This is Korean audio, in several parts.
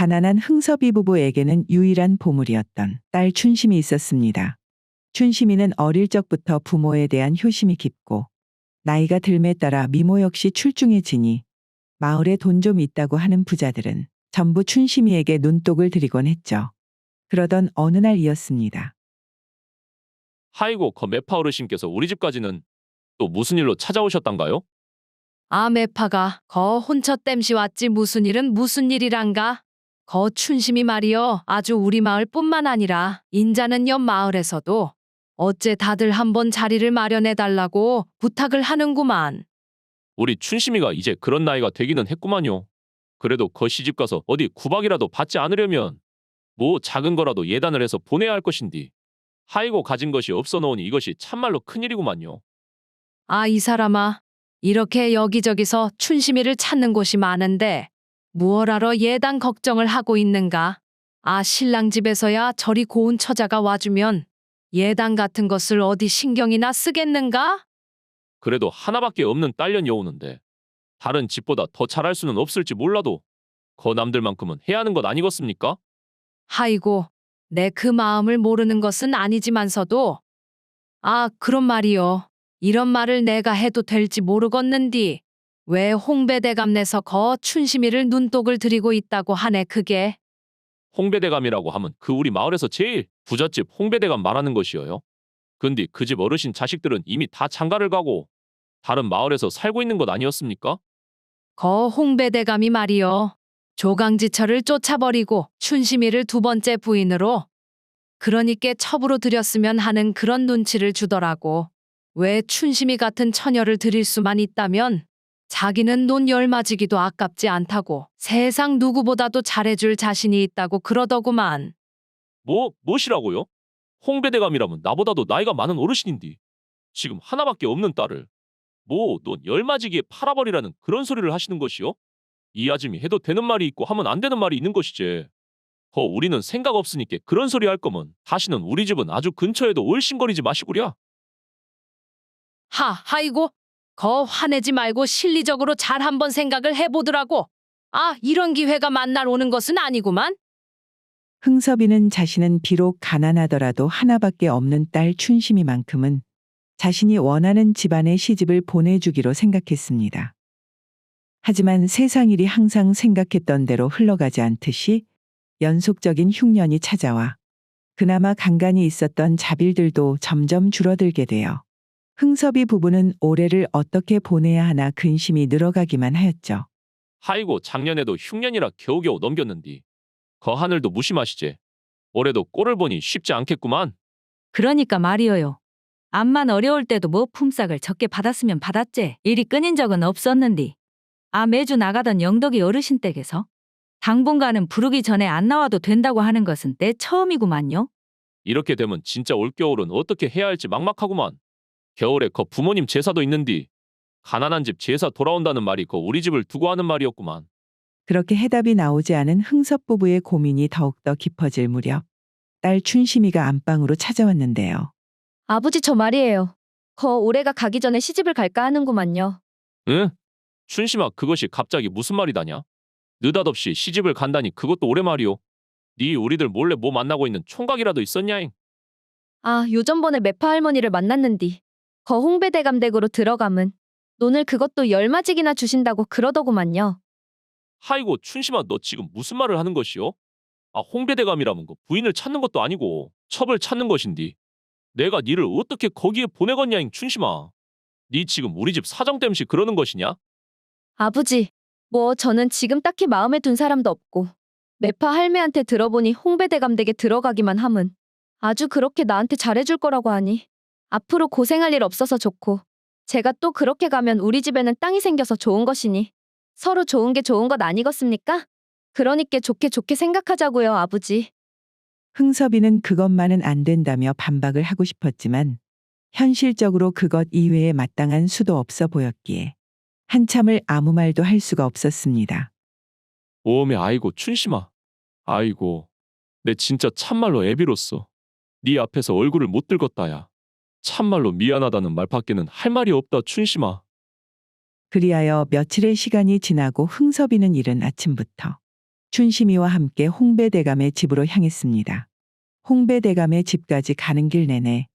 가난한 흥섭이 부부에게는 유일한 보물이었던 딸 춘심이 있었습니다. 춘심이는 어릴 적부터 부모에 대한 효심이 깊고 나이가 들매 따라 미모 역시 출중해지니 마을에 돈 좀 있다고 하는 부자들은 전부 춘심이에게 눈독을 들이곤 했죠. 그러던 어느 날이었습니다. 하이고 거 매파 어르신께서 우리 집까지는 또 무슨 일로 찾아오셨단가요? 아, 매파가 거 혼처 땜시 왔지 무슨 일은 무슨 일이란가? 거 춘심이 말이여 아주 우리 마을뿐만 아니라 인자는 옆 마을에서도 어째 다들 한번 자리를 마련해 달라고 부탁을 하는구만. 우리 춘심이가 이제 그런 나이가 되기는 했구만요. 그래도 거 시집 가서 어디 구박이라도 받지 않으려면 뭐 작은 거라도 예단을 해서 보내야 할 것인디. 하이고 가진 것이 없어 놓으니 이것이 참말로 큰일이구만요. 아, 이 사람아. 이렇게 여기저기서 춘심이를 찾는 곳이 많은데 무얼하러 예단 걱정을 하고 있는가? 아, 신랑 집에서야 저리 고운 처자가 와주면 예단 같은 것을 어디 신경이나 쓰겠는가? 그래도 하나밖에 없는 딸년이 오는데 다른 집보다 더 잘할 수는 없을지 몰라도 거 남들만큼은 해야 하는 것 아니겠습니까? 하이고, 내 그 마음을 모르는 것은 아니지만서도 아, 그런 말이요. 이런 말을 내가 해도 될지 모르겠는디. 왜 홍배대감내서 거 춘심이를 눈독을 들이고 있다고 하네 그게. 홍배대감이라고 하면 그 우리 마을에서 제일 부잣집 홍배대감 말하는 것이어요. 근데 그 집 어르신 자식들은 이미 다 장가를 가고 다른 마을에서 살고 있는 것 아니었습니까? 거 홍배대감이 말이요. 조강지철을 쫓아버리고 춘심이를 두 번째 부인으로 그러니께 첩으로 들였으면 하는 그런 눈치를 주더라고. 왜 춘심이 같은 처녀를 들일 수만 있다면 자기는 논 열맞이기도 아깝지 않다고 세상 누구보다도 잘해줄 자신이 있다고 그러더구만. 무엇이라고요? 홍배대감이라면 나보다도 나이가 많은 어르신인데 지금 하나밖에 없는 딸을 넌 열맞이기에 팔아버리라는 그런 소리를 하시는 것이요? 이 아줌이 해도 되는 말이 있고 하면 안 되는 말이 있는 것이지. 우리는 생각 없으니까 그런 소리 할 거면 다시는 우리 집은 아주 근처에도 올신거리지 마시구랴. 하이고, 거 화내지 말고 실리적으로 잘 한번 생각을 해보더라고. 아, 이런 기회가 만날 오는 것은 아니구만. 흥섭이는 자신은 비록 가난하더라도 하나밖에 없는 딸 춘심이만큼은 자신이 원하는 집안에 시집을 보내주기로 생각했습니다. 하지만 세상 일이 항상 생각했던 대로 흘러가지 않듯이 연속적인 흉년이 찾아와 그나마 간간히 있었던 자빌들도 점점 줄어들게 되어 흥섭이 부부는 올해를 어떻게 보내야 하나 근심이 늘어가기만 하였죠. 하이고 작년에도 흉년이라 겨우겨우 넘겼는디 거 하늘도 무심하시제. 올해도 꼴을 보니 쉽지 않겠구만. 그러니까 말이어요. 암만 어려울 때도 뭐 품삯을 적게 받았으면 받았지. 일이 끊인 적은 없었는디. 아, 매주 나가던 영덕이 어르신 댁에서 당분간은 부르기 전에 안 나와도 된다고 하는 것은 내 처음이구만요. 이렇게 되면 진짜 올겨울은 어떻게 해야 할지 막막하구만. 겨울에 거 부모님 제사도 있는디 가난한 집 제사 돌아온다는 말이 거 우리 집을 두고 하는 말이었구만. 그렇게 해답이 나오지 않은 흥섭 부부의 고민이 더욱더 깊어질 무렵 딸 춘심이가 안방으로 찾아왔는데요. 아버지 저 말이에요. 거 올해가 가기 전에 시집을 갈까 하는구만요. 응? 춘심아 그것이 갑자기 무슨 말이다냐? 느닷없이 시집을 간다니 그것도 오래 말이오. 네 우리들 몰래 뭐 만나고 있는 총각이라도 있었냐잉? 아, 요전번에 매파 할머니를 만났는디. 거 홍배대감 댁으로 들어감은 논을 그것도 열마직이나 주신다고 그러더구만요. 하이고 춘심아 너 지금 무슨 말을 하는 것이오? 아 홍배대감이라면 거 부인을 찾는 것도 아니고 첩을 찾는 것인디. 내가 니를 어떻게 거기에 보내겠냐잉 춘심아. 니 지금 우리 집 사정 땜시 그러는 것이냐? 아버지, 뭐 저는 지금 딱히 마음에 둔 사람도 없고 매파 할매한테 들어보니 홍배대감 댁에 들어가기만 함은 아주 그렇게 나한테 잘해줄 거라고 하니 앞으로 고생할 일 없어서 좋고 제가 또 그렇게 가면 우리 집에는 땅이 생겨서 좋은 것이니 서로 좋은 게 좋은 것 아니겠습니까? 그러니까 좋게 좋게 생각하자고요, 아버지. 흥섭이는 그것만은 안 된다며 반박을 하고 싶었지만 현실적으로 그것 이외에 마땅한 수도 없어 보였기에 한참을 아무 말도 할 수가 없었습니다. 오메 아이고 춘심아. 아이고 내 진짜 참말로 애비로써 네 앞에서 얼굴을 못 들겄다야. 참말로 미안하다는 말밖에는 할 말이 없다 춘심아. 그리하여 며칠의 시간이 지나고 흥섭이는 이른 아침부터 춘심이와 함께 홍배대감의 집으로 향했습니다. 홍배대감의 집까지 가는 길 내내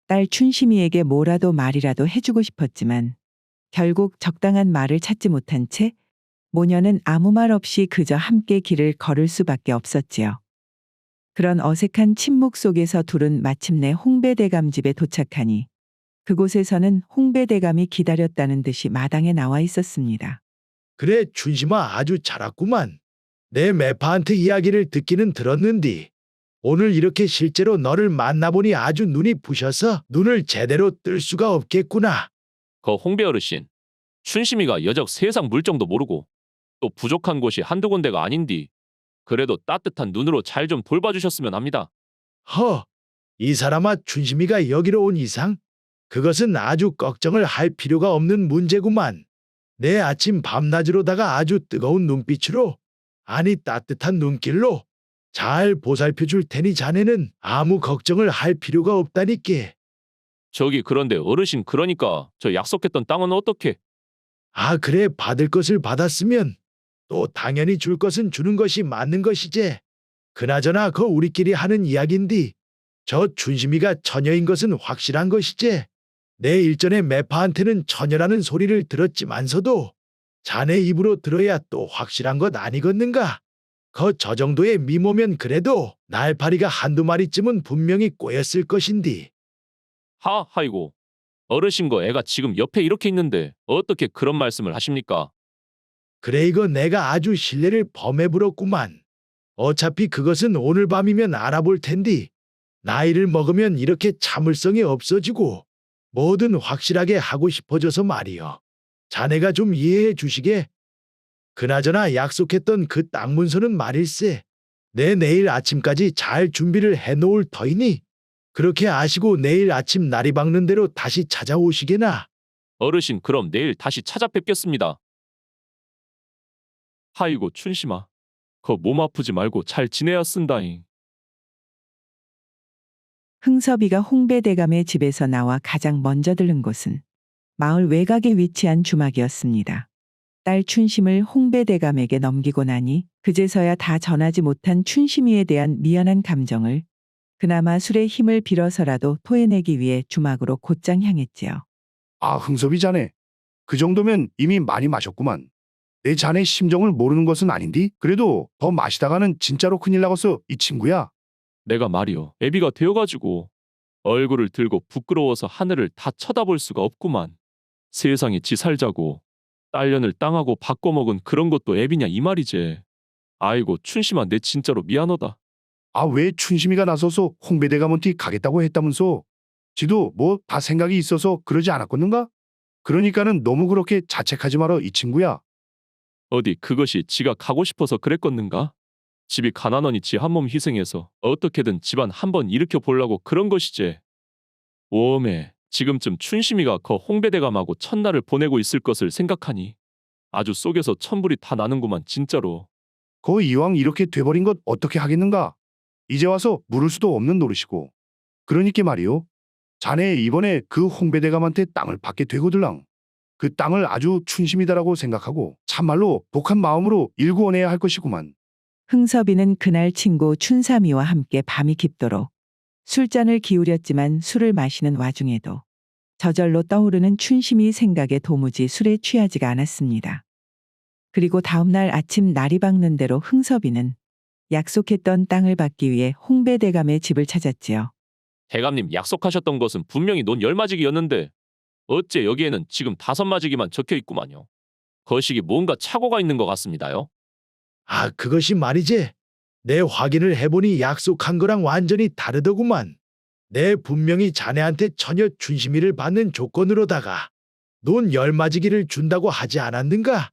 딸 춘심이에게 뭐라도 말이라도 해주고 싶었지만 결국 적당한 말을 찾지 못한 채 모녀는 아무 말 없이 그저 함께 길을 걸을 수밖에 없었지요. 그런 어색한 침묵 속에서 둘은 마침내 홍배대감 집에 도착하니 그곳에서는 홍배대감이 기다렸다는 듯이 마당에 나와 있었습니다. 그래, 춘심아, 아주 잘 왔구만. 내 매파한테 이야기를 듣기는 들었는디 오늘 이렇게 실제로 너를 만나보니 아주 눈이 부셔서 눈을 제대로 뜰 수가 없겠구나. 거 홍배 어르신, 춘심이가 여적 세상 물정도 모르고 또 부족한 곳이 한두 군데가 아닌디 그래도 따뜻한 눈으로 잘 좀 돌봐주셨으면 합니다. 이 사람아, 춘심이가 여기로 온 이상 그것은 아주 걱정을 할 필요가 없는 문제구만. 내 아침 밤낮으로다가 아주 뜨거운 눈빛으로, 아니 따뜻한 눈길로 잘 보살펴 줄 테니 자네는 아무 걱정을 할 필요가 없다니께. 저기 그런데 어르신 그러니까 저 약속했던 땅은 어떻게? 아, 그래, 받을 것을 받았으면 또 당연히 줄 것은 주는 것이 맞는 것이지. 그나저나 그 우리끼리 하는 이야기인디 저 춘심이가 처녀인 것은 확실한 것이지. 내 일전에 매파한테는 처녀라는 소리를 들었지만서도 자네 입으로 들어야 또 확실한 것 아니겠는가? 저 정도의 미모면 그래도 날파리가 한두 마리쯤은 분명히 꼬였을 것인디. 하이고 어르신 거 애가 지금 옆에 이렇게 있는데 어떻게 그런 말씀을 하십니까? 그래, 이거 내가 아주 신뢰를 범해 불었구만. 어차피 그것은 오늘 밤이면 알아볼 텐디. 나이를 먹으면 이렇게 참을성이 없어지고 뭐든 확실하게 하고 싶어져서 말이여. 자네가 좀 이해해 주시게. 그나저나 약속했던 그 땅 문서는 말일세. 내 내일 아침까지 잘 준비를 해놓을 터이니 그렇게 아시고 내일 아침 날이 밝는 대로 다시 찾아오시게나. 어르신 그럼 내일 다시 찾아뵙겠습니다. 하이고 춘심아, 거 몸 아프지 말고 잘 지내야 쓴다잉. 흥섭이가 홍배대감의 집에서 나와 가장 먼저 들른 곳은 마을 외곽에 위치한 주막이었습니다. 딸 춘심을 홍배대감에게 넘기고 나니 그제서야 다 전하지 못한 춘심이에 대한 미안한 감정을 그나마 술의 힘을 빌어서라도 토해내기 위해 주막으로 곧장 향했지요. 아, 흥섭이 자네. 그 정도면 이미 많이 마셨구만. 내 자네 심정을 모르는 것은 아닌디? 그래도 더 마시다가는 진짜로 큰일 나겠어, 이 친구야. 내가 말이여 애비가 되어가지고 얼굴을 들고 부끄러워서 하늘을 다 쳐다볼 수가 없구만. 세상에 지 살자고 딸년을 땅하고 바꿔먹은 그런 것도 애비냐 이 말이지. 아이고 춘심아 내 진짜로 미안하다. 아, 왜 춘심이가 나서서 홍배대감한테 가겠다고 했다면서? 지도 뭐 다 생각이 있어서 그러지 않았겠는가? 그러니까는 너무 그렇게 자책하지 마라, 이 친구야. 어디 그것이 지가 가고 싶어서 그랬겠는가? 집이 가난하니 지 한 몸 희생해서 어떻게든 집안 한번 일으켜 보려고 그런 것이지. 오메 지금쯤 춘심이가 거 홍배대감하고 첫날을 보내고 있을 것을 생각하니 아주 속에서 천불이 다 나는구만 진짜로. 거 이왕 이렇게 돼버린 것 어떻게 하겠는가? 이제 와서 물을 수도 없는 노릇이고. 그러니까 말이요. 자네 이번에 그 홍배대감한테 땅을 받게 되거들랑. 그 땅을 아주 춘심이다라고 생각하고 참말로 독한 마음으로 일구어내야 할 것이구만. 흥섭이는 그날 친구 춘삼이와 함께 밤이 깊도록 술잔을 기울였지만 술을 마시는 와중에도 저절로 떠오르는 춘심이 생각에 도무지 술에 취하지가 않았습니다. 그리고 다음날 아침 날이 밝는 대로 흥섭이는 약속했던 땅을 받기 위해 홍배대감의 집을 찾았지요. 대감님 약속하셨던 것은 분명히 논 10마지기였는데 어째 여기에는 지금 5마지기만 적혀 있구만요. 거시기 뭔가 착오가 있는 것 같습니다요. 아, 그것이 말이지. 내 확인을 해보니 약속한 거랑 완전히 다르더구만. 내 분명히 자네한테 처녀 춘심이를 받는 조건으로다가 논 10마지기를 준다고 하지 않았는가?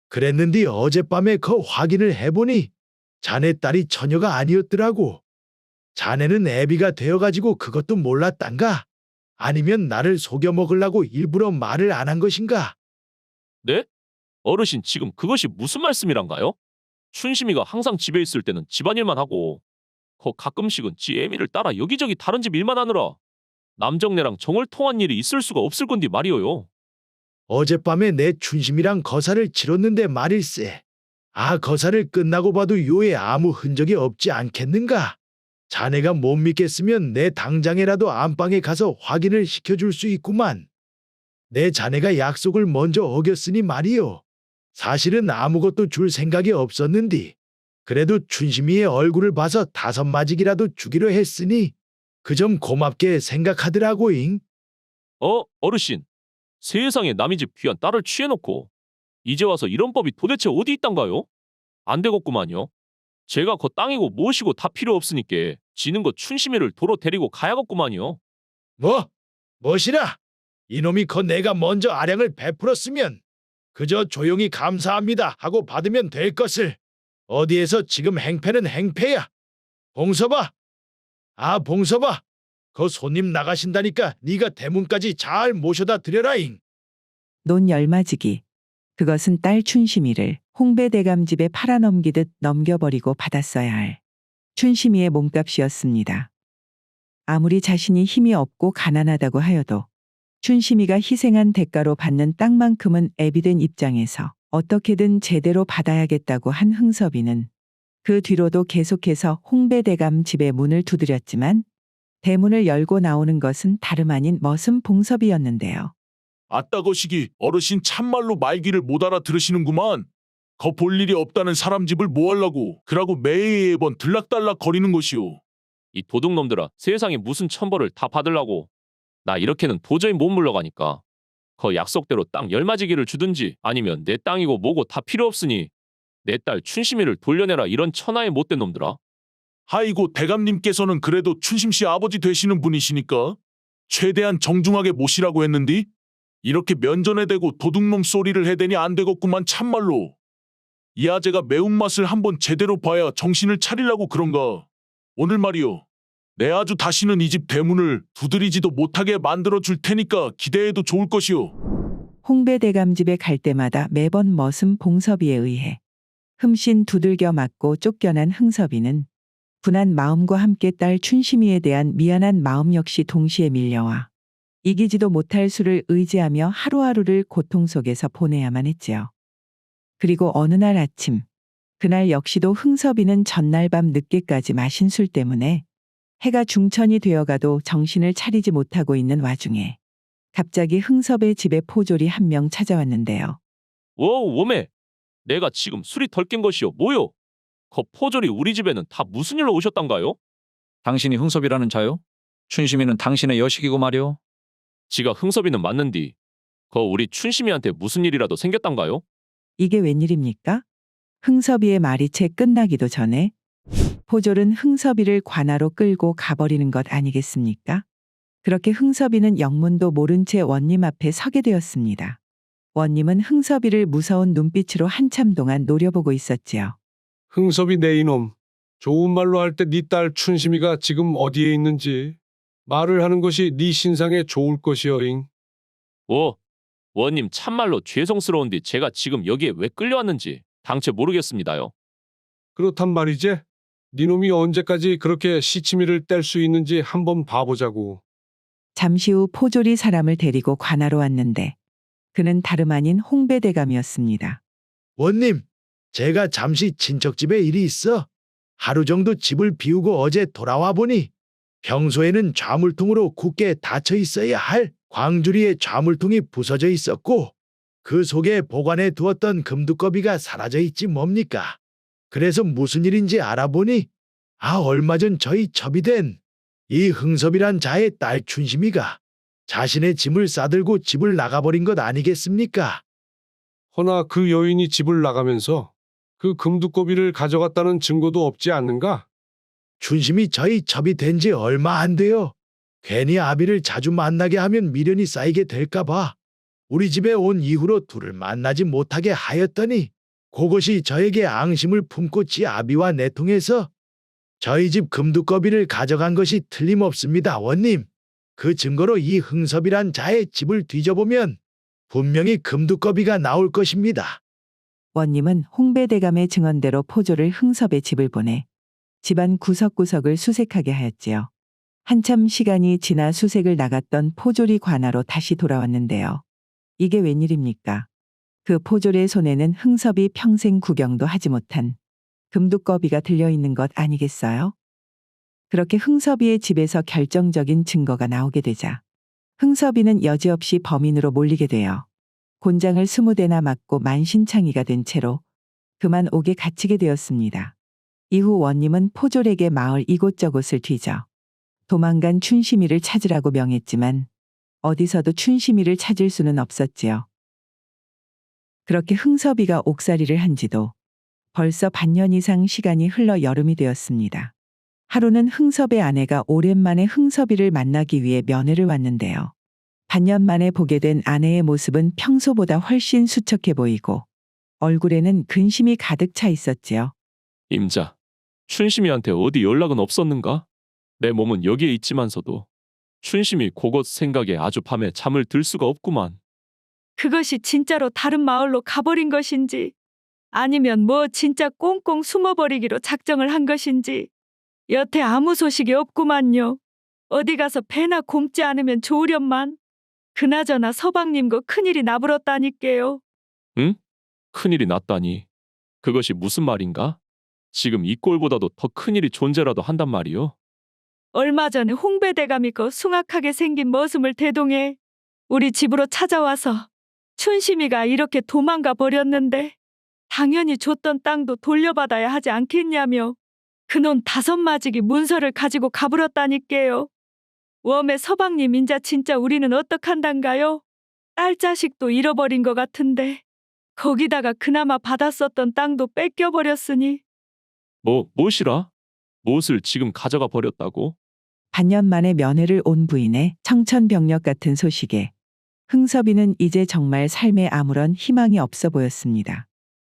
그랬는데 어젯밤에 그 확인을 해보니 자네 딸이 처녀가 아니었더라고. 자네는 애비가 되어가지고 그것도 몰랐단가? 아니면 나를 속여 먹으려고 일부러 말을 안 한 것인가? 네? 어르신 지금 그것이 무슨 말씀이란가요? 춘심이가 항상 집에 있을 때는 집안일만 하고 가끔씩은 지 애미를 따라 여기저기 다른 집 일만 하느라 남정네랑 정을 통한 일이 있을 수가 없을 건디 말이오요. 어젯밤에 내 춘심이랑 거사를 치렀는데 말일세. 거사를 끝나고 봐도 요에 아무 흔적이 없지 않겠는가? 자네가 못 믿겠으면 내 당장에라도 안방에 가서 확인을 시켜줄 수 있구만. 내 자네가 약속을 먼저 어겼으니 말이요. 사실은 아무것도 줄 생각이 없었는디. 그래도 춘심이의 얼굴을 봐서 5마직이라도 주기로 했으니 그 점 고맙게 생각하더라고잉. 어르신. 세상에 남의 집 귀한 딸을 취해놓고 이제 와서 이런 법이 도대체 어디 있단가요? 안 되겠구만요. 제가 거 땅이고 무엇이고 다 필요 없으니께 지는 거 춘심이를 도로 데리고 가야겠구만요. 뭐시라? 이놈이 내가 먼저 아량을 베풀었으면 그저 조용히 감사합니다 하고 받으면 될 것을 어디에서 지금 행패는 행패야. 봉서봐. 봉서봐. 손님 나가신다니까 네가 대문까지 잘 모셔다 드려라잉. 논 열맞이기. 그것은 딸 춘심이를 홍배대감 집에 팔아넘기듯 넘겨버리고 받았어야 할 춘심이의 몸값이었습니다. 아무리 자신이 힘이 없고 가난하다고 하여도 춘심이가 희생한 대가로 받는 땅만큼은 애비된 입장에서 어떻게든 제대로 받아야겠다고 한 흥섭이는 그 뒤로도 계속해서 홍배대감 집의 문을 두드렸지만 대문을 열고 나오는 것은 다름 아닌 머슴 봉섭이었는데요. 아따 거시기 어르신 참말로 말귀를 못 알아들으시는구만. 거 볼 일이 없다는 사람 집을 뭐 하려고 그러고 매번 들락달락 거리는 것이오. 이 도둑놈들아, 세상에 무슨 천벌을 다 받으려고. 나 이렇게는 도저히 못 물러가니까 거 약속대로 땅 10마지기를 주든지 아니면 내 땅이고 뭐고 다 필요 없으니 내 딸 춘심이를 돌려내라. 이런 천하의 못된 놈들아. 아이고 대감님께서는 그래도 춘심씨 아버지 되시는 분이시니까 최대한 정중하게 모시라고 했는디 이렇게 면전에 대고 도둑놈 소리를 해대니 안 되겠구만 참말로. 이 아재가 매운맛을 한번 제대로 봐야 정신을 차리려고 그런가. 오늘 말이오. 내 아주 다시는 이 집 대문을 두드리지도 못하게 만들어 줄 테니까 기대해도 좋을 것이오. 홍배대감 집에 갈 때마다 매번 머슴 봉섭이에 의해 흠씬 두들겨 맞고 쫓겨난 흥섭이는 분한 마음과 함께 딸 춘심이에 대한 미안한 마음 역시 동시에 밀려와 이기지도 못할 수를 의지하며 하루하루를 고통 속에서 보내야만 했지요. 그리고 어느 날 아침, 그날 역시도 흥섭이는 전날 밤 늦게까지 마신 술 때문에 해가 중천이 되어가도 정신을 차리지 못하고 있는 와중에 갑자기 흥섭의 집에 포졸이 한 명 찾아왔는데요. 오메. 내가 지금 술이 덜 깬 것이요. 뭐요? 거 포졸이 우리 집에는 다 무슨 일로 오셨단가요? 당신이 흥섭이라는 자요? 춘심이는 당신의 여식이고 말이오. 지가 흥섭이는 맞는디 거 우리 춘심이한테 무슨 일이라도 생겼단가요? 이게 웬일입니까? 흥섭이의 말이 채 끝나기도 전에 포졸은 흥섭이를 관하로 끌고 가버리는 것 아니겠습니까? 그렇게 흥섭이는 영문도 모른 채 원님 앞에 서게 되었습니다. 원님은 흥섭이를 무서운 눈빛으로 한참 동안 노려보고 있었지요. 흥섭이 내 이놈. 좋은 말로 할 때 네 딸 춘심이가 지금 어디에 있는지 말을 하는 것이 네 신상에 좋을 것이여잉. 원님 참말로 죄송스러운데 제가 지금 여기에 왜 끌려왔는지 당최 모르겠습니다요. 그렇단 말이지. 네 놈이 언제까지 그렇게 시치미를 뗄 수 있는지 한번 봐보자고. 잠시 후 포졸이 사람을 데리고 관하로 왔는데 그는 다름 아닌 홍배대감이었습니다. 원님, 제가 잠시 친척집에 일이 있어 하루 정도 집을 비우고 어제 돌아와 보니 평소에는 좌물통으로 굳게 닫혀 있어야 할 광주리의 좌물통이 부서져 있었고 그 속에 보관해 두었던 금두꺼비가 사라져 있지 뭡니까. 그래서 무슨 일인지 알아보니 얼마 전 저희 첩이된 이 흥섭이란 자의 딸 춘심이가 자신의 짐을 싸들고 집을 나가버린 것 아니겠습니까? 허나 그 여인이 집을 나가면서 그 금두꺼비를 가져갔다는 증거도 없지 않는가? 춘심이 저희 첩이 된 지 얼마 안 돼요. 괜히 아비를 자주 만나게 하면 미련이 쌓이게 될까 봐 우리 집에 온 이후로 둘을 만나지 못하게 하였더니 그것이 저에게 앙심을 품고 지 아비와 내통해서 저희 집 금두꺼비를 가져간 것이 틀림없습니다, 원님. 그 증거로 이 흥섭이란 자의 집을 뒤져보면 분명히 금두꺼비가 나올 것입니다. 원님은 홍배대감의 증언대로 포졸을 흥섭의 집을 보내 집안 구석구석을 수색하게 하였지요. 한참 시간이 지나 수색을 나갔던 포졸이 관하로 다시 돌아왔는데요. 이게 웬일입니까? 그 포졸의 손에는 흥섭이 평생 구경도 하지 못한 금두꺼비가 들려있는 것 아니겠어요? 그렇게 흥섭이의 집에서 결정적인 증거가 나오게 되자 흥섭이는 여지없이 범인으로 몰리게 되어 곤장을 20대나 맞고 만신창이가 된 채로 그만 옥에 갇히게 되었습니다. 이후 원님은 포졸에게 마을 이곳저곳을 뒤져 도망간 춘심이를 찾으라고 명했지만 어디서도 춘심이를 찾을 수는 없었지요. 그렇게 흥섭이가 옥살이를 한 지도 벌써 반년 이상 시간이 흘러 여름이 되었습니다. 하루는 흥섭의 아내가 오랜만에 흥섭이를 만나기 위해 면회를 왔는데요. 반년 만에 보게 된 아내의 모습은 평소보다 훨씬 수척해 보이고 얼굴에는 근심이 가득 차 있었지요. 임자, 춘심이한테 어디 연락은 없었는가? 내 몸은 여기에 있지만서도 춘심이 그것 생각에 아주 밤에 잠을 들 수가 없구만. 그것이 진짜로 다른 마을로 가버린 것인지 아니면 뭐 진짜 꽁꽁 숨어버리기로 작정을 한 것인지 여태 아무 소식이 없구만요. 어디 가서 배나 곪지 않으면 좋으련만. 그나저나 서방님거 큰일이 나불었다니께요. 응? 큰일이 났다니. 그것이 무슨 말인가? 지금 이 꼴보다도 더 큰일이 존재라도 한단 말이요. 얼마 전에 홍배대감이 거 숭악하게 생긴 머슴을 대동해 우리 집으로 찾아와서 춘심이가 이렇게 도망가 버렸는데 당연히 줬던 땅도 돌려받아야 하지 않겠냐며 그놈 5마지기 문서를 가지고 가버렸다니께요. 웜의 서방님 인자 진짜 우리는 어떡한단가요? 딸 자식도 잃어버린 것 같은데 거기다가 그나마 받았었던 땅도 뺏겨버렸으니. 무엇이라? 무엇을 지금 가져가 버렸다고? 반년 만에 면회를 온 부인의 청천벽력 같은 소식에 흥섭이는 이제 정말 삶에 아무런 희망이 없어 보였습니다.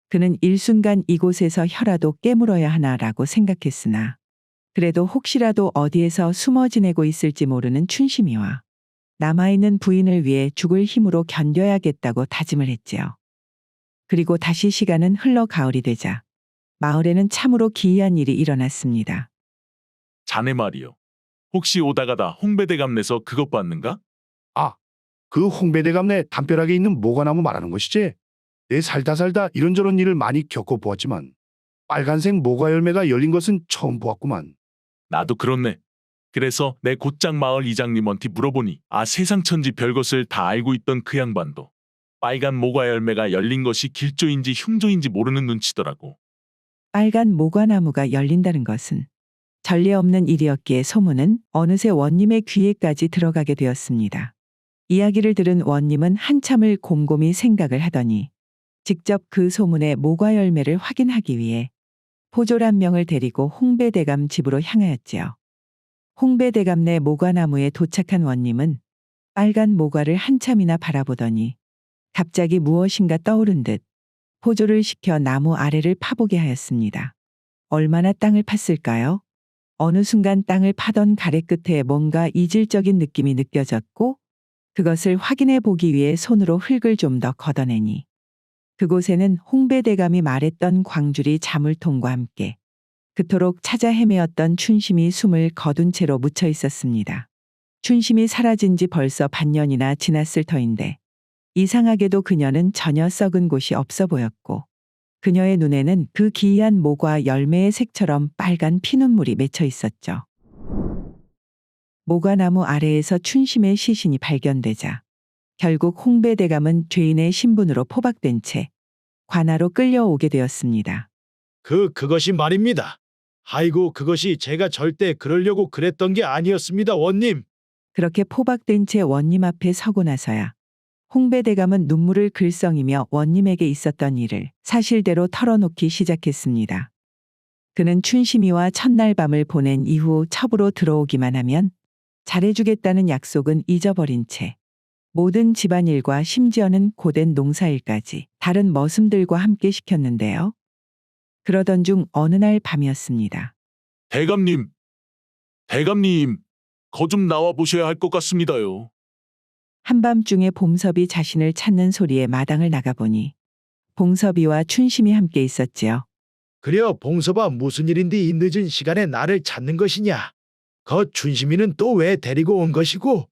그는 일순간 이곳에서 혀라도 깨물어야 하나라고 생각했으나 그래도 혹시라도 어디에서 숨어 지내고 있을지 모르는 춘심이와 남아있는 부인을 위해 죽을 힘으로 견뎌야겠다고 다짐을 했지요. 그리고 다시 시간은 흘러 가을이 되자 마을에는 참으로 기이한 일이 일어났습니다. 자네 말이요. 혹시 오다가다 홍배대감 내서 그것 봤는가? 그 홍배대감 내 담벼락에 있는 모과나무 말하는 것이지. 내 살다 이런저런 일을 많이 겪어보았지만 빨간색 모과 열매가 열린 것은 처음 보았구만. 나도 그렇네. 그래서 내 곧장 마을 이장님한테 물어보니 세상 천지 별것을 다 알고 있던 그 양반도 빨간 모과 열매가 열린 것이 길조인지 흉조인지 모르는 눈치더라고. 빨간 모과나무가 열린다는 것은 전례 없는 일이었기에 소문은 어느새 원님의 귀에까지 들어가게 되었습니다. 이야기를 들은 원님은 한참을 곰곰이 생각을 하더니 직접 그 소문의 모과 열매를 확인하기 위해 포졸 1명을 데리고 홍배대감 집으로 향하였지요. 홍배대감 내 모과나무에 도착한 원님은 빨간 모과를 한참이나 바라보더니 갑자기 무엇인가 떠오른 듯 포졸을 시켜 나무 아래를 파보게 하였습니다. 얼마나 땅을 팠을까요? 어느 순간 땅을 파던 가래 끝에 뭔가 이질적인 느낌이 느껴졌고 그것을 확인해 보기 위해 손으로 흙을 좀 더 걷어내니 그곳에는 홍배대감이 말했던 광주리 자물통과 함께 그토록 찾아 헤매었던 춘심이 숨을 거둔 채로 묻혀 있었습니다. 춘심이 사라진 지 벌써 반년이나 지났을 터인데 이상하게도 그녀는 전혀 썩은 곳이 없어 보였고 그녀의 눈에는 그 기이한 모과 열매의 색처럼 빨간 피눈물이 맺혀 있었죠. 모과나무 아래에서 춘심의 시신이 발견되자 결국 홍배대감은 죄인의 신분으로 포박된 채 관하로 끌려오게 되었습니다. 그것이 말입니다. 아이고, 그것이 제가 절대 그러려고 그랬던 게 아니었습니다, 원님. 그렇게 포박된 채 원님 앞에 서고 나서야 홍배대감은 눈물을 글썽이며 원님에게 있었던 일을 사실대로 털어놓기 시작했습니다. 그는 춘심이와 첫날 밤을 보낸 이후 첩으로 들어오기만 하면 잘해주겠다는 약속은 잊어버린 채 모든 집안일과 심지어는 고된 농사일까지 다른 머슴들과 함께 시켰는데요. 그러던 중 어느 날 밤이었습니다. 대감님, 거 좀 나와 보셔야 할 것 같습니다요. 한밤중에 봉섭이 자신을 찾는 소리에 마당을 나가보니 봉섭이와 춘심이 함께 있었지요. 그려 봉섭아, 무슨 일인데 이 늦은 시간에 나를 찾는 것이냐? 거 춘심이는 또 왜 데리고 온 것이고?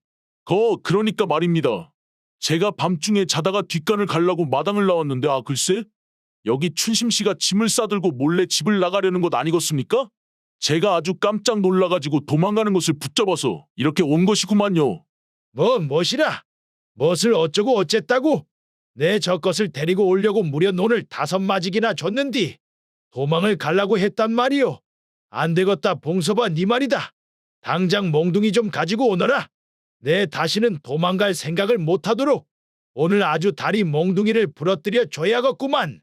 그러니까 말입니다. 제가 밤중에 자다가 뒷간을 가려고 마당을 나왔는데 글쎄 여기 춘심 씨가 짐을 싸들고 몰래 집을 나가려는 것 아니겠습니까? 제가 아주 깜짝 놀라가지고 도망가는 것을 붙잡아서 이렇게 온 것이구만요. 멋이라? 멋을 어쩌고 어쨌다고? 내 저것을 데리고 오려고 무려 논을 5마직이나 줬는디 도망을 갈라고 했단 말이오. 안 되겠다 봉서봐 네 말이다. 당장 몽둥이 좀 가지고 오너라. 내 다시는 도망갈 생각을 못하도록 오늘 아주 다리 몽둥이를 부러뜨려 줘야겠구만.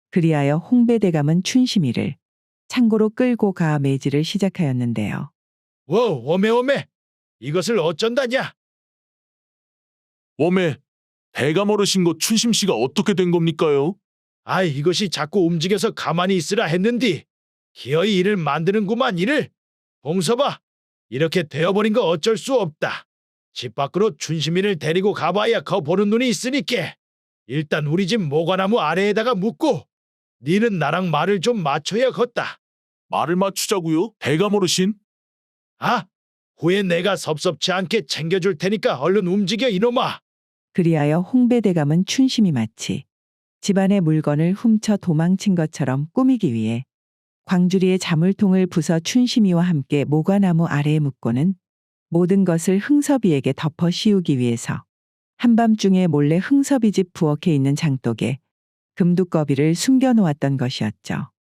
그리하여 홍배대감은 춘심이를 창고로 끌고 가 매질을 시작하였는데요. 오메 이것을 어쩐다냐? 웜에 대감 어르신 것 춘심 씨가 어떻게 된 겁니까요? 이것이 자꾸 움직여서 가만히 있으라 했는디 기어이 일을 만드는구만 일을. 봉서봐 이렇게 되어버린 거 어쩔 수 없다. 집 밖으로 춘심이를 데리고 가봐야 거 보는 눈이 있으니께 일단 우리 집 모과나무 아래에다가 묻고 니는 나랑 말을 좀 맞춰야겠다. 말을 맞추자고요? 대감 어르신? 후에 내가 섭섭치 않게 챙겨줄 테니까 얼른 움직여 이놈아. 그리하여 홍배대감은 춘심이 마치 집안의 물건을 훔쳐 도망친 것처럼 꾸미기 위해 광주리에 자물통을 부숴 춘심이와 함께 모과나무 아래에 묻고는 모든 것을 흥섭이에게 덮어 씌우기 위해서 한밤중에 몰래 흥섭이 집 부엌에 있는 장독에 금두꺼비를 숨겨놓았던 것이었죠.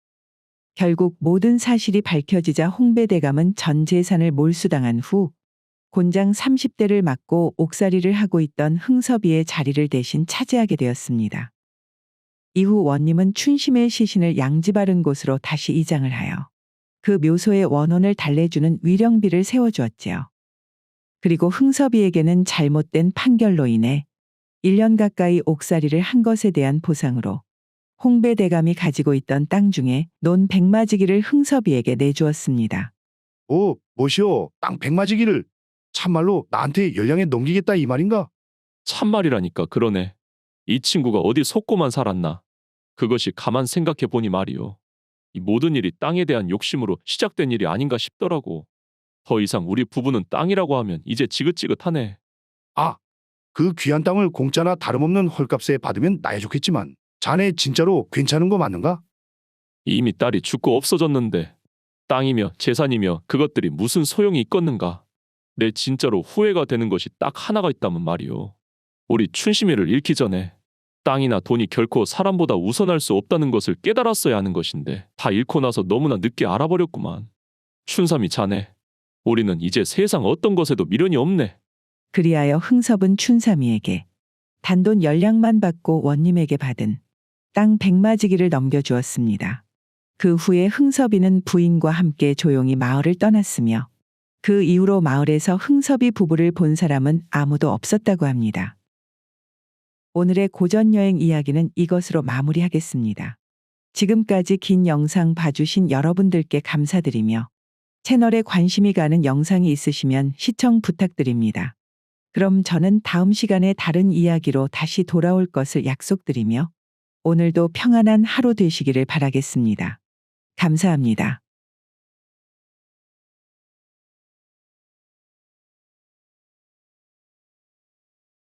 결국 모든 사실이 밝혀지자 홍배대감은 전 재산을 몰수당한 후 곤장 30대를 맡고 옥살이를 하고 있던 흥섭이의 자리를 대신 차지하게 되었습니다. 이후 원님은 춘심의 시신을 양지바른 곳으로 다시 이장을 하여 그 묘소의 원혼을 달래주는 위령비를 세워주었지요. 그리고 흥섭이에게는 잘못된 판결로 인해 1년 가까이 옥살이를 한 것에 대한 보상으로 홍배대감이 가지고 있던 땅 중에 논 100마지기를 흥섭이에게 내주었습니다. 뭐시오? 땅 100마지기를 참말로 나한테 열량에 넘기겠다 이 말인가? 참말이라니까 그러네. 이 친구가 어디 속고만 살았나. 그것이 가만 생각해 보니 말이요. 이 모든 일이 땅에 대한 욕심으로 시작된 일이 아닌가 싶더라고. 더 이상 우리 부부는 땅이라고 하면 이제 지긋지긋하네. 그 귀한 땅을 공짜나 다름없는 헐값에 받으면 나야 좋겠지만 자네 진짜로 괜찮은 거 맞는가? 이미 딸이 죽고 없어졌는데 땅이며 재산이며 그것들이 무슨 소용이 있겠는가. 내 진짜로 후회가 되는 것이 딱 하나가 있다면 말이요. 우리 춘심이를 잃기 전에 땅이나 돈이 결코 사람보다 우선할 수 없다는 것을 깨달았어야 하는 것인데 다 잃고 나서 너무나 늦게 알아버렸구만. 춘삼이 자네, 우리는 이제 세상 어떤 것에도 미련이 없네. 그리하여 흥섭은 춘삼이에게 단돈 10량만 받고 원님에게 받은 땅 100마지기를 넘겨주었습니다. 그 후에 흥섭이는 부인과 함께 조용히 마을을 떠났으며 그 이후로 마을에서 흥섭이 부부를 본 사람은 아무도 없었다고 합니다. 오늘의 고전여행 이야기는 이것으로 마무리하겠습니다. 지금까지 긴 영상 봐주신 여러분들께 감사드리며 채널에 관심이 가는 영상이 있으시면 시청 부탁드립니다. 그럼 저는 다음 시간에 다른 이야기로 다시 돌아올 것을 약속드리며 오늘도 평안한 하루 되시기를 바라겠습니다. 감사합니다.